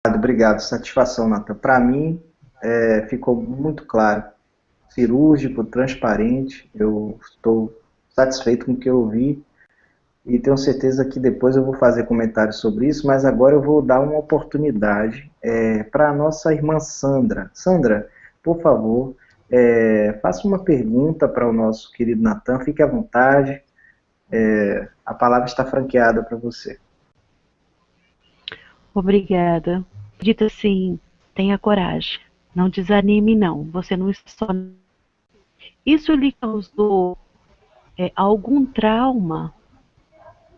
Obrigado. Satisfação, Nathan. Para mim, ficou muito claro. Cirúrgico, transparente. Eu estou satisfeito com o que eu vi e tenho certeza que depois eu vou fazer comentários sobre isso, mas agora eu vou dar uma oportunidade para a nossa irmã Sandra. Sandra, por favor, faça uma pergunta para o nosso querido Nathan. Fique à vontade. A palavra está franqueada para você. Obrigada. Dita assim, tenha coragem. Não desanime, não. Você não está só. Isso lhe causou algum trauma?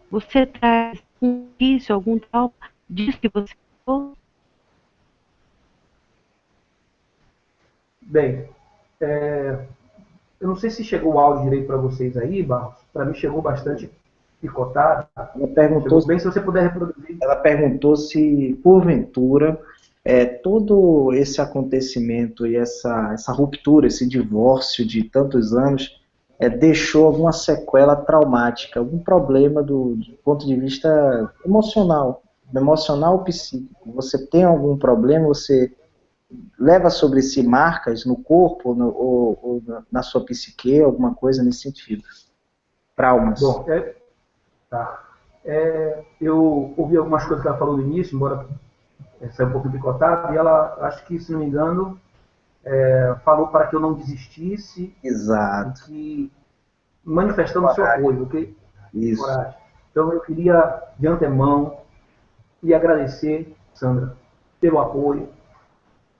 Você traz isso, algum trauma disso que você falou? Bem, eu não sei se chegou o áudio direito para vocês aí, Barros. Para mim chegou bastante picotado. Chegou bem, se você puder reproduzir. Ela perguntou se, porventura, todo esse acontecimento e essa ruptura, esse divórcio de tantos anos, deixou alguma sequela traumática, algum problema do ponto de vista emocional ou psíquico. Você tem algum problema, você leva sobre si marcas no corpo ou na sua psique, alguma coisa nesse sentido? Traumas. Bom, tá. Eu ouvi algumas coisas que ela falou no início, embora saiu um pouco picotado, e ela, acho que, se não me engano, falou para que eu não desistisse. Exato. Que manifestando o seu apoio, ok? Isso. Coragem. Então eu queria, de antemão, lhe agradecer, Sandra, pelo apoio,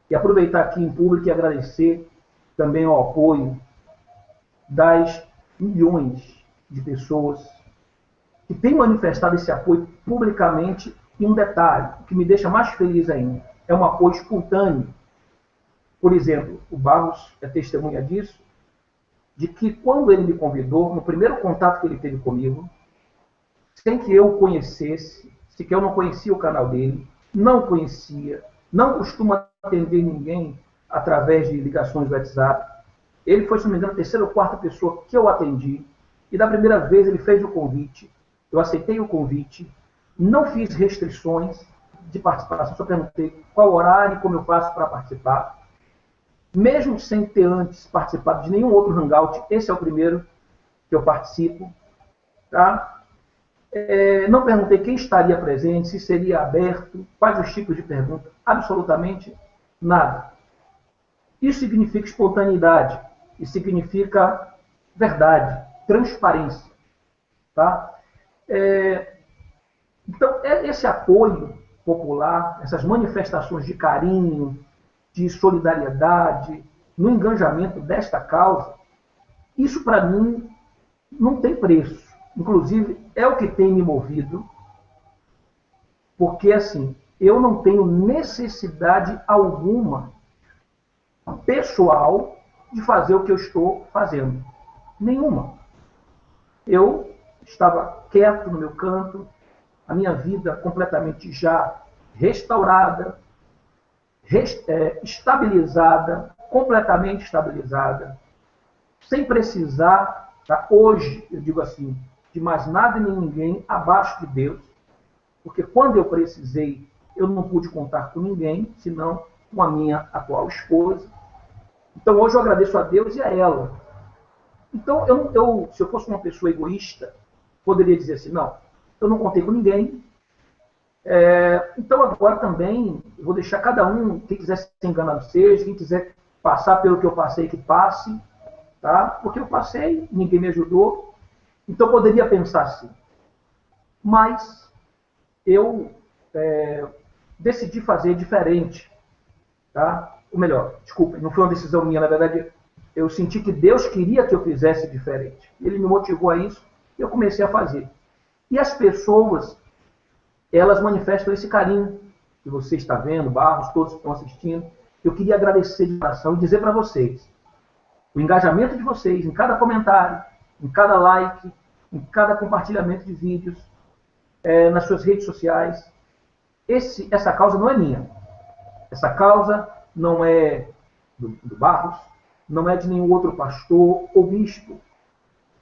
e aproveitar aqui em público e agradecer também ao apoio das milhões de pessoas que têm manifestado esse apoio publicamente. E um detalhe que me deixa mais feliz ainda, é um apoio espontâneo. Por exemplo, o Barros é testemunha disso, de que quando ele me convidou, no primeiro contato que ele teve comigo, sem que eu o conhecesse, sequer eu não conhecia o canal dele, não conhecia, não costuma atender ninguém através de ligações do WhatsApp. Ele foi, se não me engano, a terceira ou quarta pessoa que eu atendi, e da primeira vez ele fez o convite, eu aceitei o convite, não fiz restrições de participação, só perguntei qual horário e como eu faço para participar. Mesmo sem ter antes participado de nenhum outro Hangout, esse é o primeiro que eu participo. Tá? Não perguntei quem estaria presente, se seria aberto, quais os tipos de perguntas, absolutamente nada. Isso significa espontaneidade, isso significa verdade, transparência. Tá? Então, esse apoio popular, essas manifestações de carinho, de solidariedade, no engajamento desta causa, isso para mim não tem preço. Inclusive, é o que tem me movido, porque assim, eu não tenho necessidade alguma pessoal de fazer o que eu estou fazendo. Nenhuma. Eu estava quieto no meu canto, a minha vida completamente já restaurada, estabilizada, completamente estabilizada, sem precisar, tá? Hoje, eu digo assim, de mais nada nem ninguém abaixo de Deus, porque quando eu precisei, eu não pude contar com ninguém, senão com a minha atual esposa. Então hoje eu agradeço a Deus e a ela. Então, se eu fosse uma pessoa egoísta, poderia dizer assim, não, eu não contei com ninguém. Então agora também, eu vou deixar cada um, quem quiser ser enganado seja, quem quiser passar pelo que eu passei, que passe, tá? Porque eu passei, ninguém me ajudou, então eu poderia pensar assim. Mas eu decidi fazer diferente, tá? Ou melhor, desculpa, não foi uma decisão minha, na verdade, eu senti que Deus queria que eu fizesse diferente. Ele me motivou a isso e eu comecei a fazer. E as pessoas, elas manifestam esse carinho que você está vendo, Barros, todos que estão assistindo. Eu queria agradecer de coração e dizer para vocês, o engajamento de vocês em cada comentário, em cada like, em cada compartilhamento de vídeos, nas suas redes sociais. Essa causa não é minha. Essa causa não é do Barros, não é de nenhum outro pastor ou bispo.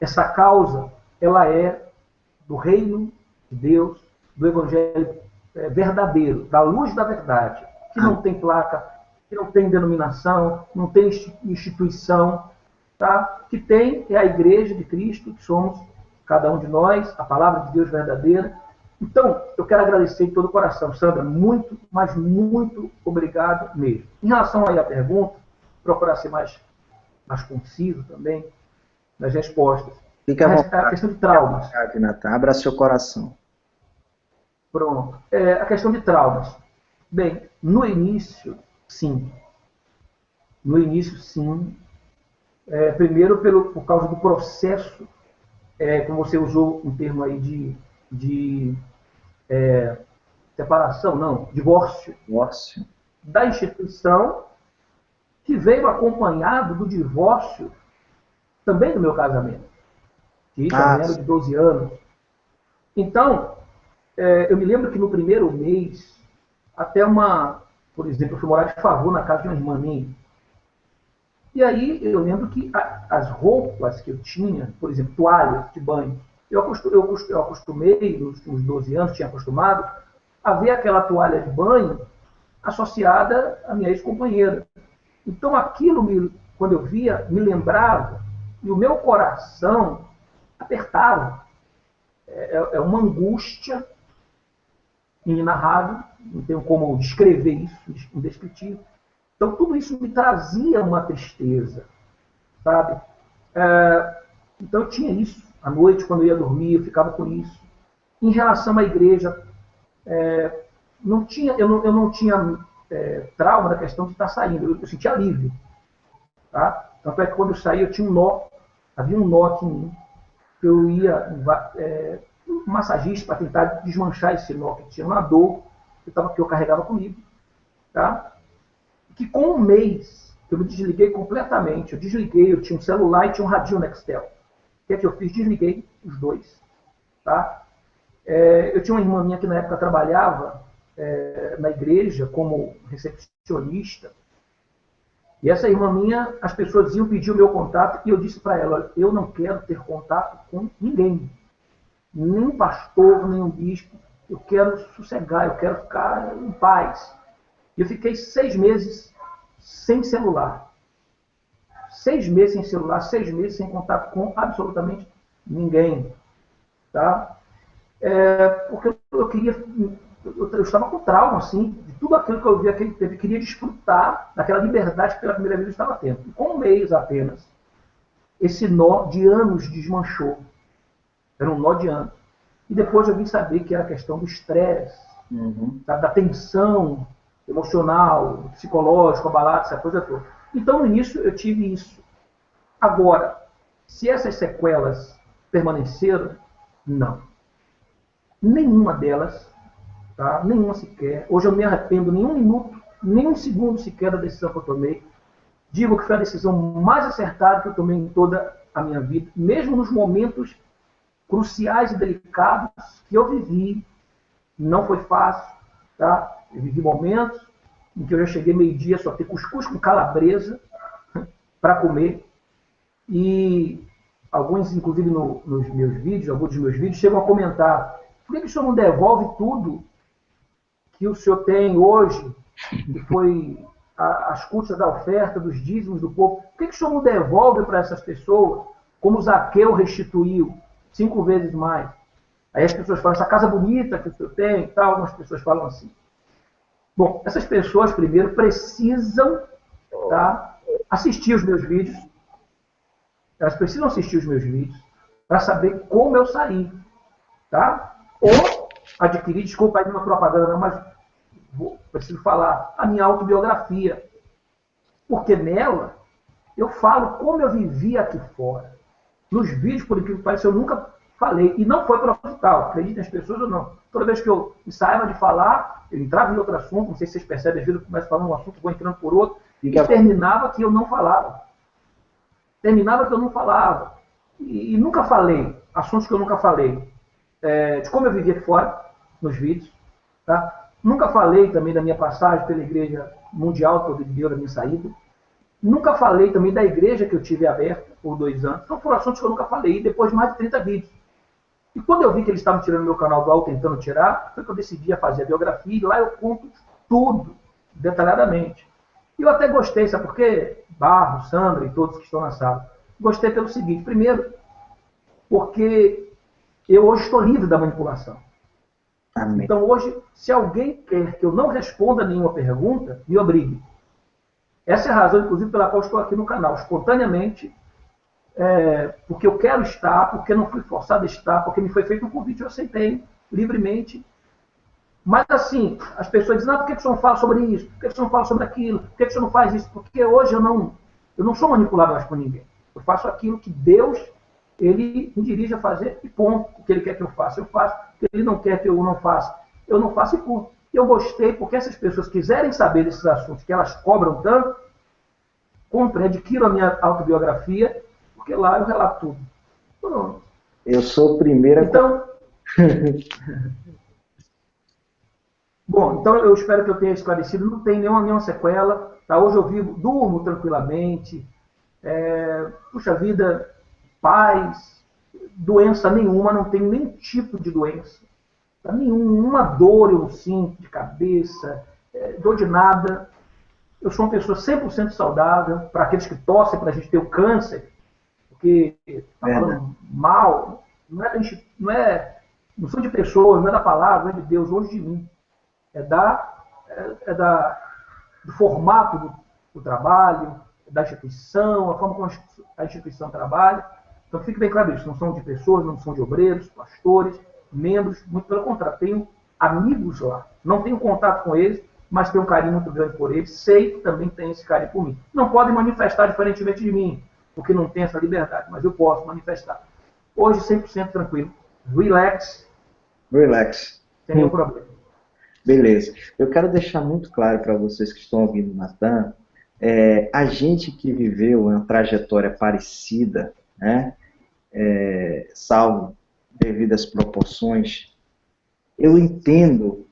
Essa causa, ela é do reino de Deus, do Evangelho verdadeiro, da luz da verdade, que não tem placa, que não tem denominação, não tem instituição, tá? Que tem é a Igreja de Cristo, que somos cada um de nós, a palavra de Deus verdadeira. Então, eu quero agradecer de todo o coração, Sandra, muito, mas muito obrigado mesmo. Em relação aí à pergunta, procurar ser mais conciso também nas respostas. Fique à vontade. A questão de traumas. Natan, abra seu coração. Pronto. A questão de traumas. Bem, no início, sim. No início, sim. Primeiro, por causa do processo, como você usou um termo aí de separação, não, divórcio. Divórcio. Da instituição, que veio acompanhado do divórcio também do meu casamento. Que também era de 12 anos. Então, eu me lembro que no primeiro mês, até por exemplo, eu fui morar de favor na casa de uma irmã minha. E aí eu lembro que as roupas que eu tinha, por exemplo, toalhas de banho, eu acostumei, nos últimos 12 anos, tinha acostumado, a ver aquela toalha de banho associada à minha ex-companheira. Então aquilo, quando eu via, me lembrava, e o meu coração apertava. É uma angústia inenarrável, não tenho como descrever isso, indescritível. Então tudo isso me trazia uma tristeza, sabe? Então eu tinha isso. À noite, quando eu ia dormir, eu ficava com isso. Em relação à igreja, eu não tinha trauma da questão de estar saindo. Eu sentia alívio. Tá? Tanto é que quando eu saí, eu tinha um nó. Havia um nó aqui em mim. Eu ia um massagista para tentar desmanchar esse nó, que tinha uma dor que eu carregava comigo. Tá? Que com um mês, eu me desliguei completamente. Eu tinha um celular e tinha um radinho Nextel. O que é que eu fiz? Desliguei os dois. Tá? Eu tinha uma irmã minha que na época trabalhava na igreja como recepcionista. E essa irmã minha, as pessoas iam pedir o meu contato e eu disse para ela, olha, eu não quero ter contato com ninguém. Nem um pastor, nem um bispo. Eu quero sossegar, eu quero ficar em paz. E eu fiquei 6 meses sem celular. 6 meses sem celular, 6 meses sem contato com absolutamente ninguém. Tá? Porque eu estava com trauma, assim, de tudo aquilo que eu via que ele teve, queria desfrutar daquela liberdade que pela primeira vez eu estava tendo. E com um mês apenas, esse nó de anos desmanchou. Era um nó de anos. E depois eu vim saber que era a questão do estresse, da tensão emocional, psicológico, abalado, essa coisa toda. Então, no início, eu tive isso. Agora, se essas sequelas permaneceram, não. Nenhuma delas, tá? Nenhuma sequer. Hoje eu não me arrependo nem um minuto, nem um segundo sequer da decisão que eu tomei. Digo que foi a decisão mais acertada que eu tomei em toda a minha vida, mesmo nos momentos cruciais e delicados que eu vivi. Não foi fácil, tá? Eu vivi momentos em que eu já cheguei meio-dia só ter cuscuz com calabresa para comer. E alguns, inclusive, nos meus vídeos, alguns dos meus vídeos, chegam a comentar: por que o senhor não devolve tudo que o senhor tem hoje, que foi as custas da oferta, dos dízimos do povo? Por que o senhor não devolve para essas pessoas, como Zaqueu restituiu 5 vezes mais? Aí as pessoas falam, essa casa bonita que o senhor tem e tal, algumas pessoas falam assim. Bom, essas pessoas, primeiro, precisam, tá, assistir os meus vídeos. Elas precisam assistir os meus vídeos para saber como eu saí. Tá? Ou adquirir, desculpa aí uma propaganda, não, mas preciso falar, a minha autobiografia. Porque nela eu falo como eu vivi aqui fora. Nos vídeos, por incrível que pareça, eu nunca falei. E não foi proposital, acreditem as pessoas ou não. Toda vez que eu ensaiava de falar, eu entrava em outro assunto, não sei se vocês percebem, às vezes eu começo falando um assunto, vou entrando por outro, e terminava que eu não falava. Terminava que eu não falava. E nunca falei, assuntos que eu nunca falei. De como eu vivia aqui fora, nos vídeos. Tá? Nunca falei também da minha passagem pela Igreja Mundial, que eu vivi da minha saída. Nunca falei também da igreja que eu tive aberta por 2 anos. Então foram assuntos que eu nunca falei, depois de mais de 30 vídeos. E quando eu vi que eles estavam tirando meu canal do ar, tentando tirar, foi que eu decidi fazer a biografia, e lá eu conto tudo, detalhadamente. E eu até gostei, sabe por quê? Barro, Sandra e todos que estão na sala. Gostei pelo seguinte: primeiro, porque eu hoje estou livre da manipulação. Amém. Então hoje, se alguém quer que eu não responda nenhuma pergunta, me obrigue. Essa é a razão, inclusive, pela qual estou aqui no canal, espontaneamente, porque eu quero estar, porque não fui forçado a estar, porque me foi feito um convite, eu aceitei livremente. Mas assim, as pessoas dizem: por que você não fala sobre isso? Por que você não fala sobre aquilo? Por que você não faz isso? Porque hoje eu não sou manipulado mais por ninguém. Eu faço aquilo que Deus, Ele me dirige a fazer, e ponto. O que Ele quer que eu faça, eu faço. O que Ele não quer que eu não faça, eu não faço, e ponto. Eu gostei porque essas pessoas quiserem saber desses assuntos que elas cobram tanto, comprem, adquiram a minha autobiografia, porque lá eu relato tudo. Pronto. Eu sou o primeiro a... Então, bom, então eu espero que eu tenha esclarecido. Não tem nenhuma sequela. Tá? Hoje eu vivo, durmo tranquilamente. Puxa vida, paz, doença nenhuma, não tenho nenhum tipo de doença. Tá? Nenhuma dor eu sinto de cabeça, dor de nada. Eu sou uma pessoa 100% saudável. Para aqueles que torcem para a gente ter o câncer, porque está falando mal, não são de pessoas, não é da palavra, não é de Deus, longe de mim. Do formato do trabalho, da instituição, a forma como a instituição trabalha. Então fique bem claro isso, não são de pessoas, não são de obreiros, pastores, membros, muito pelo contrário, tenho amigos lá. Não tenho contato com eles, mas tenho um carinho muito grande por eles, sei que também tem esse carinho por mim. Não podem manifestar diferentemente de mim, porque não tem essa liberdade, mas eu posso manifestar. Hoje 100% tranquilo, relax, sem nenhum problema. Beleza. Eu quero deixar muito claro para vocês que estão ouvindo o Natan, a gente que viveu uma trajetória parecida, né, salvo devidas proporções, eu entendo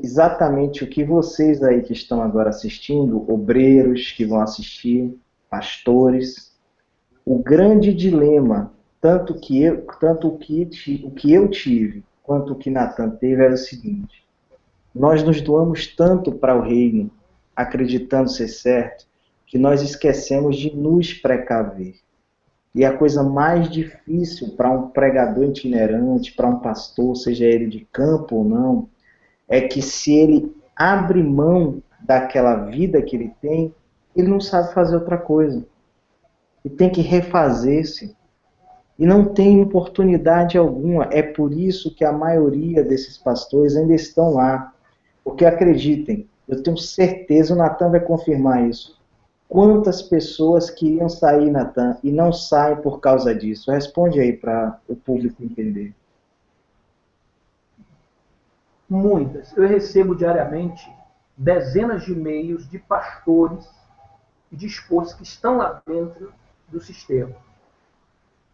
exatamente o que vocês aí que estão agora assistindo, obreiros que vão assistir, pastores, o grande dilema, tanto o que eu tive, quanto o que Natan teve, era o seguinte: nós nos doamos tanto para o reino, acreditando ser certo, que nós esquecemos de nos precaver. E a coisa mais difícil para um pregador itinerante, para um pastor, seja ele de campo ou não, é que se ele abre mão daquela vida que ele tem, ele não sabe fazer outra coisa. E tem que refazer-se. E não tem oportunidade alguma. É por isso que a maioria desses pastores ainda estão lá. Porque acreditem, eu tenho certeza, o Natan vai confirmar isso. Quantas pessoas queriam sair, Natan, e não saem por causa disso? Responde aí para o público entender. Muitas. Eu recebo diariamente dezenas de e-mails de pastores e de esposos que estão lá dentro do sistema.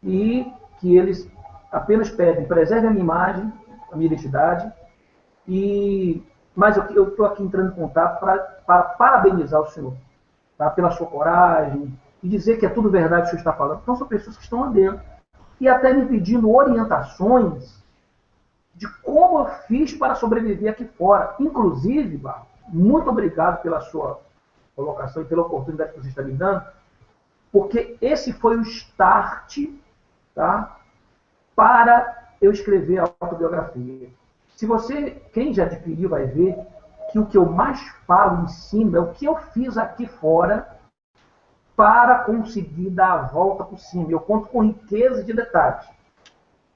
E que eles apenas pedem: preserve a minha imagem, a minha identidade, mas eu estou aqui entrando em contato para parabenizar o senhor, tá? Pela sua coragem, e dizer que é tudo verdade o que o senhor está falando. Então são pessoas que estão lá dentro. E até me pedindo orientações de como eu fiz para sobreviver aqui fora. Inclusive, Barro, muito obrigado pela sua colocação e pela oportunidade que você está me dando, porque esse foi o start, tá, para eu escrever a autobiografia. Se você, quem já adquiriu, vai ver que o que eu mais falo em cima é o que eu fiz aqui fora para conseguir dar a volta por cima. Eu conto com riqueza de detalhes.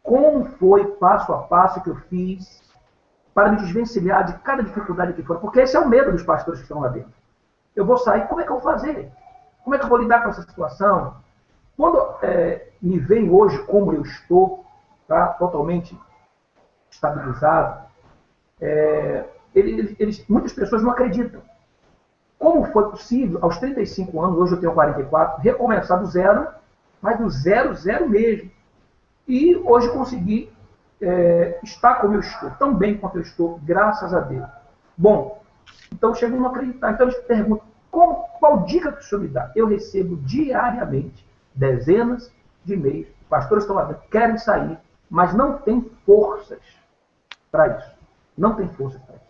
Como foi passo a passo que eu fiz para me desvencilhar de cada dificuldade aqui fora. Porque esse é o medo dos pastores que estão lá dentro. Eu vou sair, como é que eu vou fazer? Como é que eu vou lidar com essa situação? Quando me veem hoje como eu estou, tá, totalmente estabilizado, muitas pessoas não acreditam. Como foi possível, aos 35 anos, hoje eu tenho 44, recomeçar do zero, mas do zero, zero mesmo. E hoje consegui estar como eu estou, tão bem quanto eu estou, graças a Deus. Bom, então chegam a não acreditar. Então eles perguntam: qual dica que o senhor me dá? Eu recebo diariamente dezenas de e-mails, pastores estão lá dentro, querem sair, mas não tem forças para isso. Não tem forças para isso.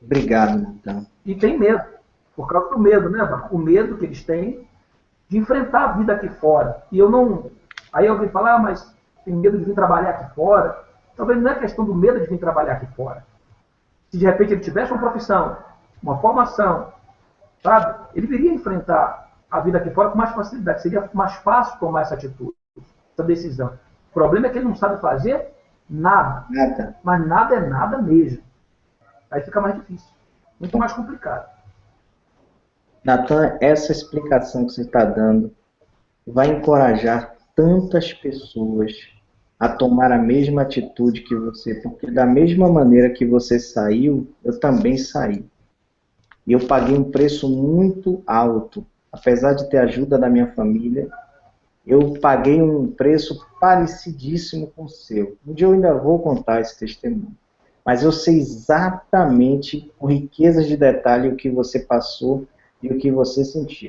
Obrigado, Natan. E tem medo, por causa do medo, né, Marco? O medo que eles têm de enfrentar a vida aqui fora. E eu não... Aí alguém fala, mas tem medo de vir trabalhar aqui fora. Talvez não é questão do medo de vir trabalhar aqui fora. Se de repente ele tivesse uma profissão, uma formação, sabe? Ele viria enfrentar a vida aqui fora com mais facilidade. Seria mais fácil tomar essa atitude, essa decisão. O problema é que ele não sabe fazer nada. Mas nada é nada mesmo. Aí fica mais difícil. Muito mais complicado. Natan, essa explicação que você está dando vai encorajar tantas pessoas a tomar a mesma atitude que você, porque da mesma maneira que você saiu, eu também saí. E eu paguei um preço muito alto. Apesar de ter ajuda da minha família, eu paguei um preço parecidíssimo com o seu. Um dia eu ainda vou contar esse testemunho. Mas eu sei exatamente, com riquezas de detalhe, o que você passou e o que você sentiu.